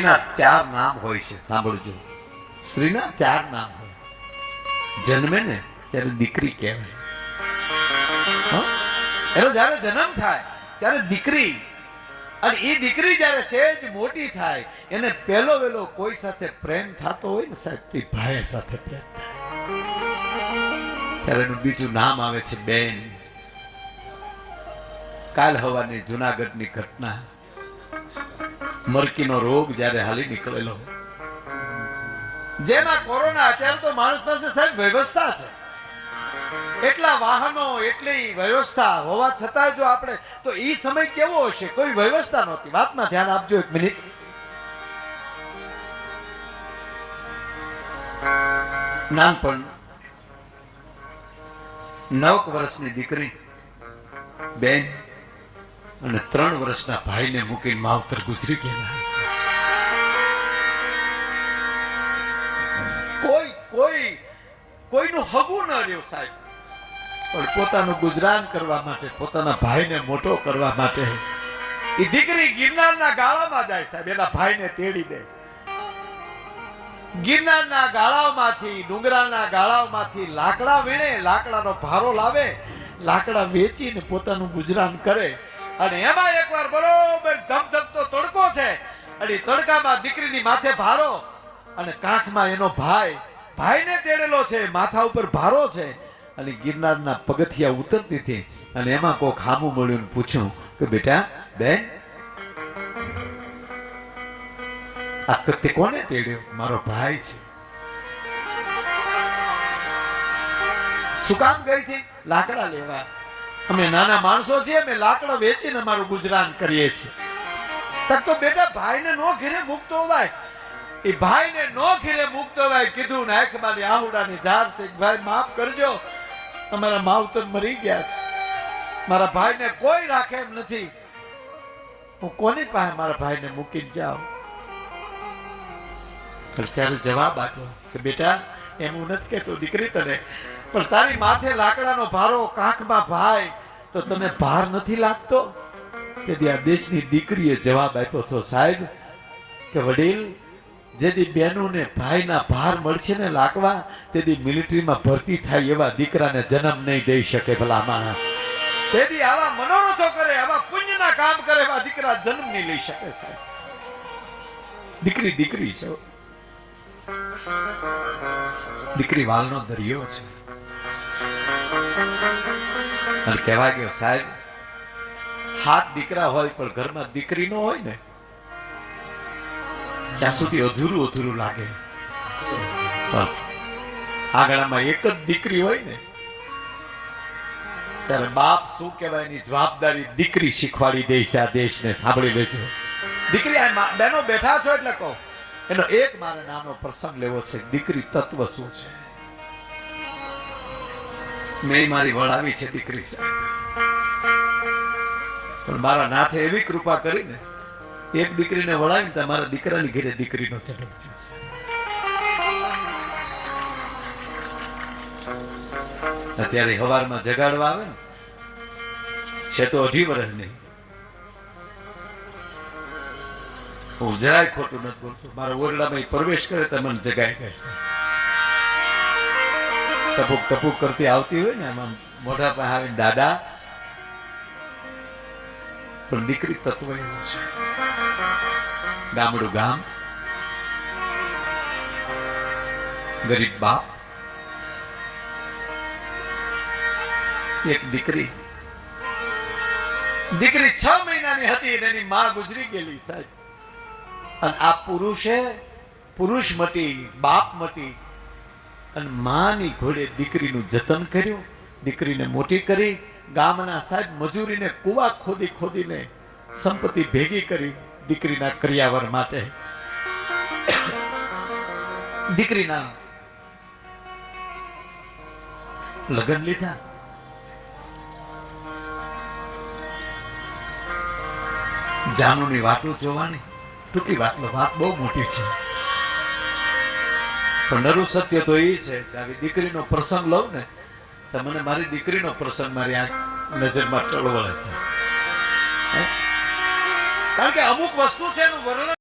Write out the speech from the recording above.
ચાર નામ હોય છે, સાંભળજો. સ્ત્રીના ચાર નામ હોય. જન્મે ને ત્યારે દીકરી કહેવાય. એનો જયારે જન્મ થાય ત્યારે દીકરી, અને એ દીકરી જયારે સહેજ મોટી થાય એને પહેલો વેલો કોઈ સાથે પ્રેમ થતો હોય ને સાહેબ, તે ભાઈ સાથે પ્રેમ થાય ત્યારે એનું બીજું નામ આવે છે બેન. કાલ હવાની જુનાગઢની ઘટના, મરકીનો રોગ જયારે હાલી નીકળેલો, જેમાં કોરોના, અત્યારે તો માણસ પાસે સાહેબ વ્યવસ્થા છે, એટલા વાહનો, એટલી વ્યવસ્થા હોવા છતાં જો આપણે, તો એ સમય કેવો હશે, કોઈ વ્યવસ્થા નહોતી. વાતમાં ધ્યાન આપજો એક મિનિટ. નાનપણ 9 વર્ષની દીકરી બેન અને 3 વર્ષના ભાઈને મૂકીને માવતર ગુજરી ગયેલા છે. કોઈનું હગું ન રહ્યું સાહેબ, પણ પોતાનું ગુજરાન કરવા માટે, પોતાના ભાઈને મોટો કરવા માટે એ દીકરી ગિરનારના ગાળામાં જાય સાહેબ, એના ભાઈને તેડી દે. ગિરનારના ગાળાઓમાંથી, ડુંગરાના ગાળાઓમાંથી લાકડા વીણે, લાકડાનો ભારો લાવે, લાકડા વેચીને પોતાનું ગુજરાન કરે. અને એમાં એકવાર બરોબર ધમધમતો તડકો છે, અને તડકામાં દીકરીની માથે ભારો, અને કાંખમાં એનો ભાઈને તેડેલો છે, માથા ઉપર ભારો છે, અને ગિરનારના પગથિયા ઉતરતી હતી. અને એમાં કોક હામું મળ્યું, પૂછ્યું કે બેટા બેન, આ કતે કોને તેડ્યો? મારો ભાઈ છે. શું કામ ગઈ હતી? લાકડા લેવા. અમે નાના માણસો છીએ, અમે લાકડા વેચીને અમારું ગુજરાન કરીએ છીએ. તક તો બેટા ભાઈને નો ઘરે મૂકતો હોય, એ ભાઈને નો ઘરે મૂકતો હોય. કીધું ને આંખ મારી આહુડાની ધાર છે, ભાઈ માફ કરજો, અમારા માવતર મરી ગયા છે, મારા ભાઈને કોઈ રાખે એમ નથી, હું કોની પાસે મારા ભાઈને મૂકીને જાઉં? ત્યારે જવાબ આપ્યો કે બેટા, એમ હું નથી કહેતો દીકરી તને, પણ તારી માથે લાકડાનો ભારો, કાંખમાં ભાઈ, તો તને ભાર નથી લાગતો? તેથી આ દેશની દીકરીએ જવાબ આપ્યો હતો સાહેબ કે વડીલ, જેથી બહેનોને ભાઈના ભાર મળશે ને લાગવા, તેથી મિલિટરીમાં ભરતી થાય એવા દીકરાને જન્મ નહીં દઈ શકે ભલા માણસ. તેથી આવા મનોરથો કરે, આવા પુણ્યના કામ કરે એવા દીકરા જન્મ નહીં લઈ શકે સાહેબ. દીકરી દીકરી છે, દીકરી વાલનો દરિયો છે. અને કહેવા ગયો સાહેબ, 7 દીકરા હોય પણ ઘરમાં દીકરી નો હોય ને, ત્યાં સુધી અધૂરું અધૂરું લાગે. પણ આંગણામાં એક જ દીકરી હોય ને, ત્યારે બાપ શું કહેવાય, એની જવાબદારી દીકરી શીખવાડી દે છે આ દેશને. સાંભળી લેજો દીકરી, આ બહેનો બેઠા છો એટલે કહો, એનો એક મારે નાનો પ્રસંગ લેવો છે. દીકરી તત્વ શું છે? મેં મારી વડાવી છે દીકરી સાહેબ, પણ મારા નાથે એવી કૃપા કરીને એક દીકરીને વડાવીને તમારા દીકરાની ઘરે દીકરીનો જન્મ થયો છે. અત્યારે હવારમાં જગાડવા આવે ને છે તો 18 વર્ષની. હું જરાય ખોટું નથી બોલતો, મારા ઓરડામાં પ્રવેશ કરે તો મને જગાઈ જાય છે. ટપુક ટપુક કરતી આવતી હોય ને, આમાં મોઢા પાસે આવીને દાદા. પણ દીકરી તત્વ એવું છે. ગામડું ગામ, ગરીબ બાપ, એક દીકરી 6 મહિનાની હતી, એની માં ગુજરી ગયેલી સાહેબ. અને આ પુરુષ મટી, બાપ મટી, અને માની ઘોડે દીકરીનું જતન કર્યું, દીકરીને મોટી કરી. ગામના સાહેબ મજૂરીને કુવા ખોદીને સંપત્તિ ભેગી કરી દીકરીના કરિયાવર માટે. દીકરીના લગ્ન લીધા. જાનુની વાતો જોવાની, ટૂંકી વાત બહુ મોટી છે, પણ નરું સત્ય તો એ છે કે આવી દીકરીનો પ્રસંગ લઉં ને તો મને મારી દીકરીનો પ્રસંગ મારી આ નજરમાં ટળવળે છે. કારણ કે અમુક વસ્તુ છે એનું વર્ણન